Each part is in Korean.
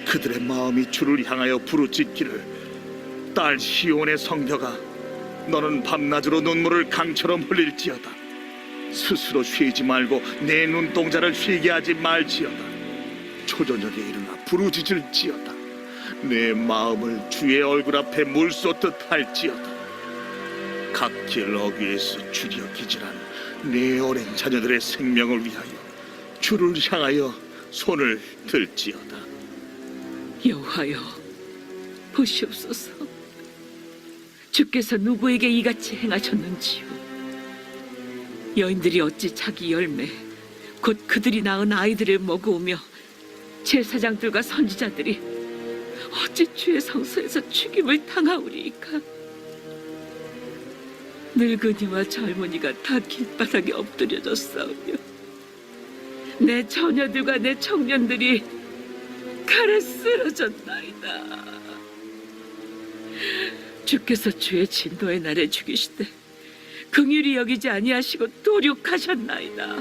그들의 마음이 주를 향하여 부르짖기를, 딸 시온의 성벽아, 너는 밤낮으로 눈물을 강처럼 흘릴지어다. 스스로 쉬지 말고 내 눈동자를 쉬게 하지 말지어다. 초저녁에 일어나 부르짖을지어다. 내 마음을 주의 얼굴 앞에 물 쏟듯 할지어다. 각 길 어귀에서 줄여 기질한 내 어린 자녀들의 생명을 위하여 주를 향하여 손을 들지어다. 여호와여, 보시옵소서. 주께서 누구에게 이같이 행하셨는지요? 여인들이 어찌 자기 열매 곧 그들이 낳은 아이들을 먹으며 제사장들과 선지자들이 어찌 주의 성소에서 죽임을 당하오리이까? 늙은이와 젊은이가 다 길바닥에 엎드려졌사오며 내 처녀들과 내 청년들이 칼에 쓰러졌나이다. 주께서 주의 진노의 날에 죽이시되 긍휼히 여기지 아니하시고 도륙하셨나이다.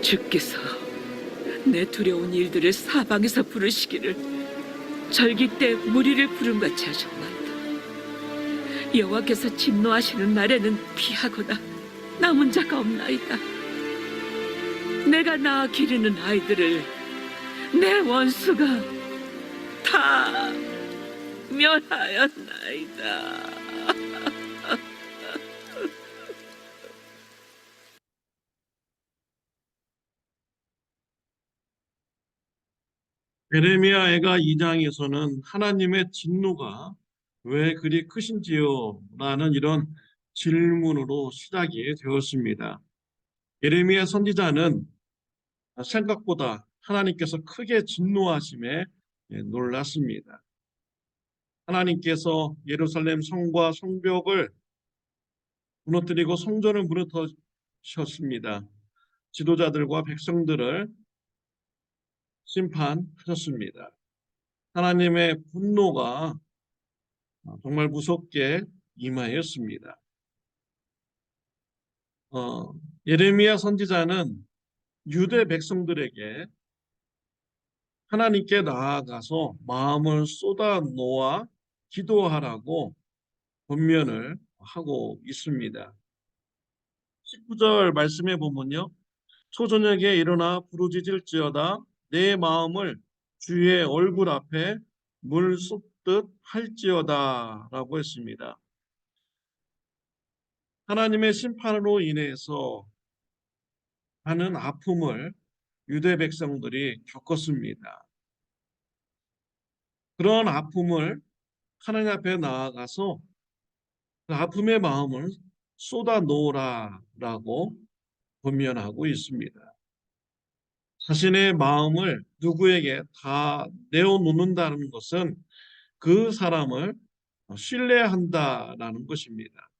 주께서 내 두려운 일들을 사방에서 부르시기를 절기 때 무리를 부름같이 하셨나이다. 여호와께서 진노하시는 날에는 피하거나 남은 자가 없나이다. 내가 낳아 기르는 아이들을 내 원수가 다 멸하였나이다. 에레미야 애가 2장에서는 하나님의 진노가 왜 그리 크신지요? 라는 이런 질문으로 시작이 되었습니다. 에레미야 선지자는 생각보다 하나님께서 크게 진노하심에 놀랐습니다. 하나님께서 예루살렘 성과 성벽을 무너뜨리고 성전을 무너뜨리셨습니다. 지도자들과 백성들을 심판하셨습니다. 하나님의 분노가 정말 무섭게 임하였습니다. 예레미야 선지자는 유대 백성들에게 하나님께 나아가서 마음을 쏟아 놓아 기도하라고 권면을 하고 있습니다. 19절 말씀에 보면요, 초저녁에 일어나 부르짖을지어다 내 마음을 주의 얼굴 앞에 물 쏟듯 할지어다 라고 했습니다. 하나님의 심판으로 인해서 하는 아픔을 유대 백성들이 겪었습니다. 그런 아픔을 하나님 앞에 나아가서 그 아픔의 마음을 쏟아 놓으라라고 권면하고 있습니다. 자신의 마음을 누구에게 다 내어놓는다는 것은 그 사람을 신뢰한다라는 것입니다.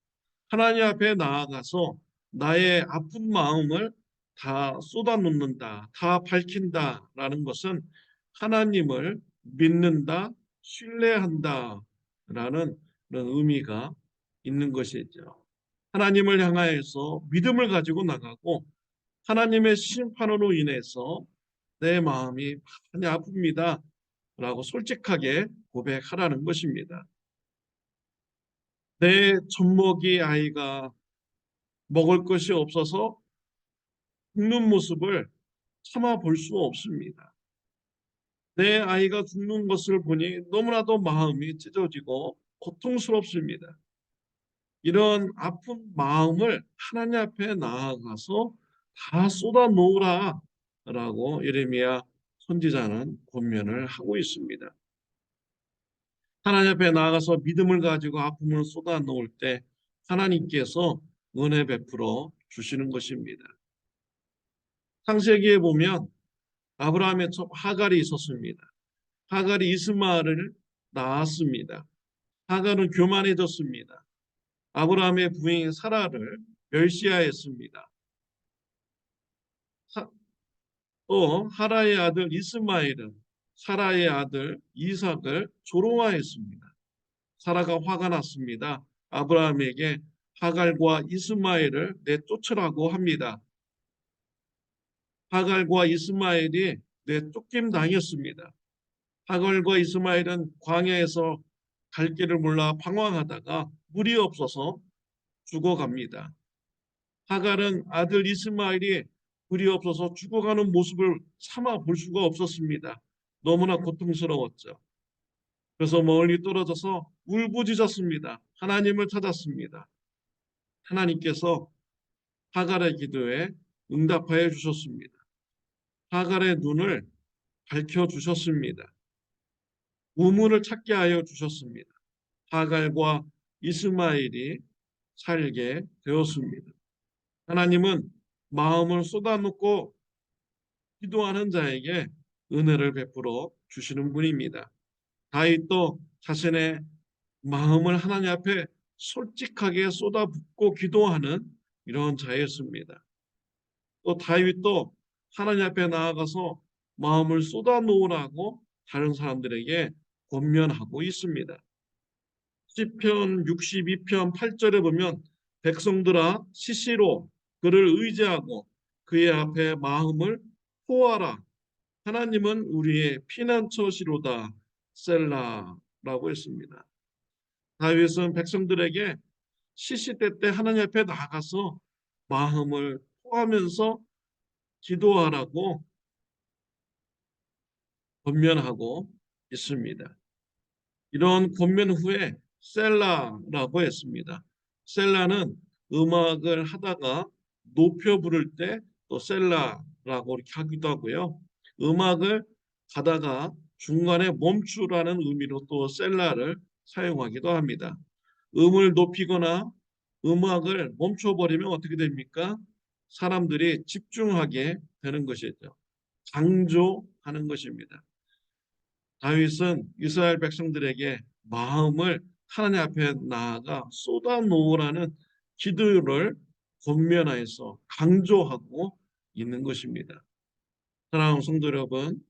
하나님 앞에 나아가서 나의 아픈 마음을 다 쏟아놓는다, 다 밝힌다라는 것은 하나님을 믿는다, 신뢰한다라는 그런 의미가 있는 것이죠. 하나님을 향하여서 믿음을 가지고 나가고 하나님의 심판으로 인해서 내 마음이 많이 아픕니다 라고 솔직하게 고백하라는 것입니다. 내 젖먹이 아이가 먹을 것이 없어서 죽는 모습을 참아 볼 수 없습니다. 내 아이가 죽는 것을 보니 너무나도 마음이 찢어지고 고통스럽습니다. 이런 아픈 마음을 하나님 앞에 나아가서 다 쏟아 놓으라 라고 예레미야 선지자는 권면을 하고 있습니다. 하나님 앞에 나아가서 믿음을 가지고 아픔을 쏟아 놓을 때 하나님께서 은혜 베풀어 주시는 것입니다. 창세기에 보면 아브라함의 첩 하갈이 있었습니다. 하갈이 이스마엘을 낳았습니다. 하갈은 교만해졌습니다. 아브라함의 부인 사라를 멸시하였습니다. 또 하라의 아들 이스마엘은 사라의 아들 이삭을 조롱하였습니다. 사라가 화가 났습니다. 아브라함에게 하갈과 이스마엘을 내쫓으라고 합니다. 하갈과 이스마엘이 쫓김 당했습니다. 하걸과 이스마엘은 광야에서 갈 길을 몰라 방황하다가 물이 없어서 죽어갑니다. 하갈은 아들 이스마엘이 물이 없어서 죽어가는 모습을 참아 볼 수가 없었습니다. 너무나 고통스러웠죠. 그래서 멀리 떨어져서 울부짖었습니다. 하나님을 찾았습니다. 하나님께서 하갈의 기도에 응답하여 주셨습니다. 하갈의 눈을 밝혀 주셨습니다. 우물을 찾게 하여 주셨습니다. 하갈과 이스마엘이 살게 되었습니다. 하나님은 마음을 쏟아놓고 기도하는 자에게 은혜를 베풀어 주시는 분입니다. 다윗도 자신의 마음을 하나님 앞에 솔직하게 쏟아붓고 기도하는 이런 자였습니다. 또 다윗도 하나님 앞에 나아가서 마음을 쏟아놓으라고 다른 사람들에게 권면하고 있습니다. 시편 62편 8절에 보면 백성들아 시시로 그를 의지하고 그의 앞에 마음을 포하라. 하나님은 우리의 피난처시로다. 셀라라고 했습니다. 다윗은 백성들에게 시시때때 하나님 앞에 나가서 마음을 토하면서 기도하라고 권면하고 있습니다. 이런 권면 후에 셀라라고 했습니다. 셀라는 음악을 하다가 높여 부를 때 또 셀라라고 이렇게 하기도 하고요. 음악을 가다가 중간에 멈추라는 의미로 또 셀라를 사용하기도 합니다. 음을 높이거나 음악을 멈춰버리면 어떻게 됩니까? 사람들이 집중하게 되는 것이죠. 강조하는 것입니다. 다윗은 이스라엘 백성들에게 마음을 하나님 앞에 나아가 쏟아놓으라는 기도를 권면하여서 강조하고 있는 것입니다. 사랑하는 성도 여러분,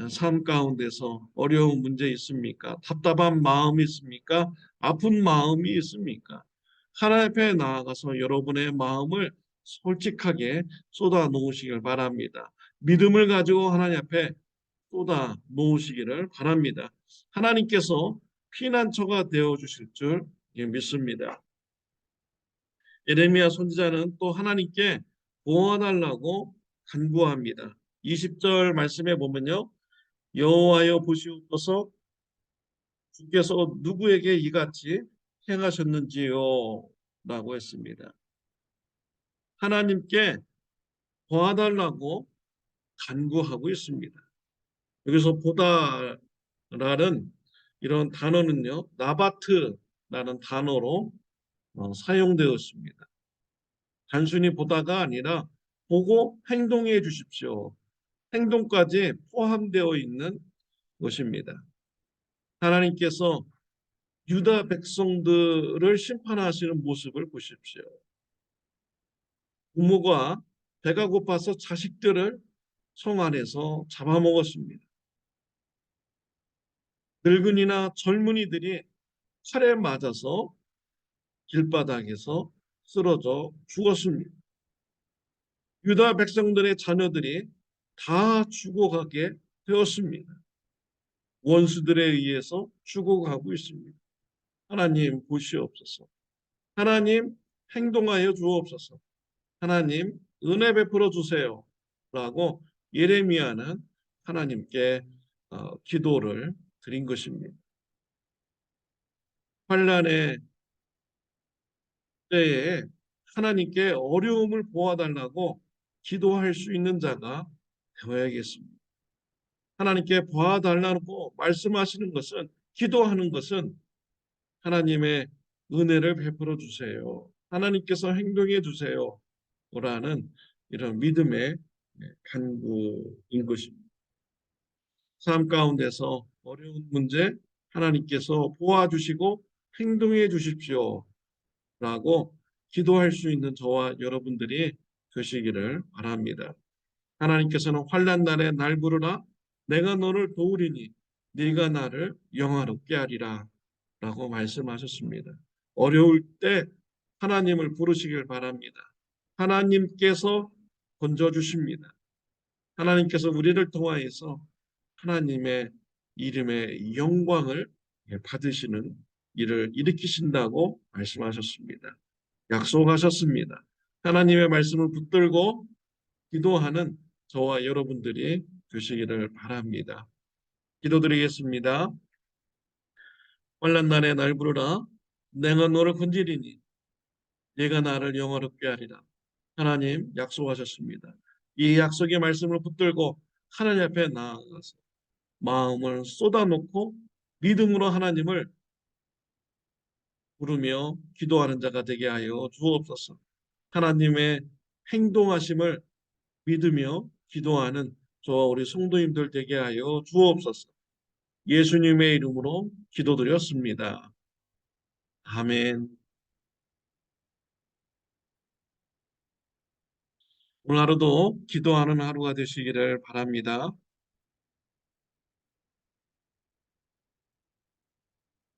삶 가운데서 어려운 문제 있습니까? 답답한 마음이 있습니까? 아픈 마음이 있습니까? 하나님 앞에 나아가서 여러분의 마음을 솔직하게 쏟아 놓으시길 바랍니다. 믿음을 가지고 하나님 앞에 쏟아 놓으시기를 바랍니다. 하나님께서 피난처가 되어 주실 줄 믿습니다. 예레미야 선지자는 또 하나님께 도와달라고 간구합니다. 20절 말씀에 보면요. 여호와여 보시옵소서 주께서 누구에게 이같이 행하셨는지요? 라고 했습니다. 하나님께 도와달라고 간구하고 있습니다. 여기서 보다라는 이런 단어는요. 나바트라는 단어로 사용되었습니다. 단순히 보다가 아니라 보고 행동해 주십시오. 행동까지 포함되어 있는 것입니다. 하나님께서 유다 백성들을 심판하시는 모습을 보십시오. 부모가 배가 고파서 자식들을 성 안에서 잡아먹었습니다. 늙은이나 젊은이들이 칼에 맞아서 길바닥에서 쓰러져 죽었습니다. 유다 백성들의 자녀들이 다 죽어가게 되었습니다. 원수들에 의해서 죽어가고 있습니다. 하나님 보시옵소서. 하나님 행동하여 주옵소서. 하나님 은혜 베풀어 주세요. 라고 예레미야는 하나님께 기도를 드린 것입니다. 환난의 때에 하나님께 어려움을 보아달라고 기도할 수 있는 자가 되어야겠습니다. 하나님께 보아달라고 말씀하시는 것은, 기도하는 것은 하나님의 은혜를 베풀어 주세요. 하나님께서 행동해 주세요. 라는 이런 믿음의 간구인 것입니다. 삶 가운데서 어려운 문제 하나님께서 도와주시고 행동해 주십시오. 라고 기도할 수 있는 저와 여러분들이 되시기를 바랍니다. 하나님께서는 환난 날에 날 부르라 내가 너를 도우리니 네가 나를 영화롭게 하리라 라고 말씀하셨습니다. 어려울 때 하나님을 부르시길 바랍니다. 하나님께서 건져주십니다. 하나님께서 우리를 통하여서 하나님의 이름의 영광을 받으시는 일을 일으키신다고 말씀하셨습니다. 약속하셨습니다. 하나님의 말씀을 붙들고 기도하는 저와 여러분들이 되시기를 바랍니다. 기도드리겠습니다. 환난 날에 날 부르라. 내가 너를 건지리니 네가 나를 영화롭게 하리라. 하나님 약속하셨습니다. 이 약속의 말씀을 붙들고 하나님 앞에 나아가서 마음을 쏟아놓고 믿음으로 하나님을 부르며 기도하는 자가 되게 하여 주옵소서. 하나님의 행동하심을 믿으며 기도하는 저와 우리 성도님들 되게 하여 주옵소서. 예수님의 이름으로 기도드렸습니다. 아멘. 오늘 하루도 기도하는 하루가 되시기를 바랍니다.